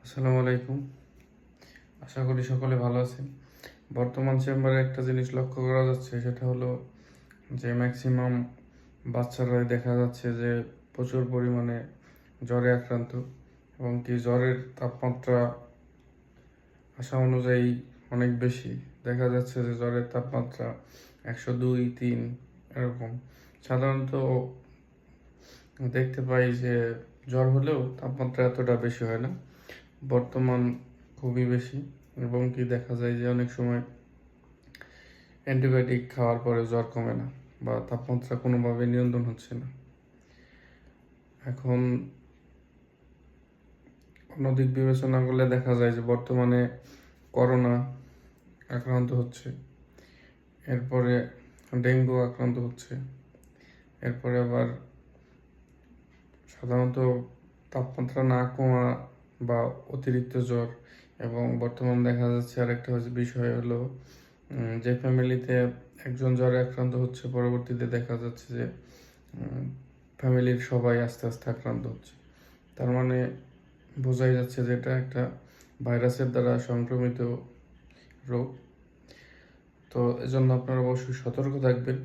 আসসালামু আলাইকুম। আশা করি সকলে ভালো আছেন। বর্তমান চেম্বারে একটা জিনিস লক্ষ্য করা যাচ্ছে, সেটা হলো যে ম্যাক্সিমাম বাচ্চারাই দেখা যাচ্ছে যে প্রচুর পরিমাণে জ্বরে আক্রান্ত, এবং কি জ্বরের তাপমাত্রা আশা অনুযায়ী অনেক বেশি। দেখা যাচ্ছে যে জ্বরের তাপমাত্রা 102, 103 এরকম। সাধারণত দেখতে পাই যে জ্বর হলেও তাপমাত্রা এতটা বেশি হয় না, বর্তমান খুবই বেশি। এবং কি দেখা যায় যে অনেক সময় অ্যান্টিবায়োটিক খাওয়ার পরে জ্বর কমে না, বা তাপমাত্রা কোনোভাবে নিয়ন্ত্রণ হচ্ছে না। এখন অন্যদিক বিবেচনা করলে দেখা যায় যে বর্তমানে করোনা আক্রান্ত হচ্ছে, এরপরে ডেঙ্গু আক্রান্ত হচ্ছে, এরপরে আবার সাধারণত তাপমাত্রা না কমা বা অতিরিক্ত জ্বর। এবং বর্তমান দেখা যাচ্ছে আরেকটা বিষয় হলো যে ফ্যামিলিতে একজন জ্বরে আক্রান্ত হচ্ছে, পরবর্তীতে দেখা যাচ্ছে যে ফ্যামিলির সবাই আস্তে আস্তে আক্রান্ত হচ্ছে। তার মানে বোঝাই যাচ্ছে যে এটা একটা ভাইরাসের দ্বারা সংক্রমিত রোগ। তো এজন্য আপনারা অবশ্যই সতর্ক থাকবেন।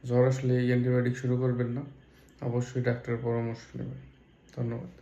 জ্বর আসলে অ্যান্টিবায়োটিক শুরু করবেন না, অবশ্যই ডাক্তারের পরামর্শ নেবেন। ধন্যবাদ।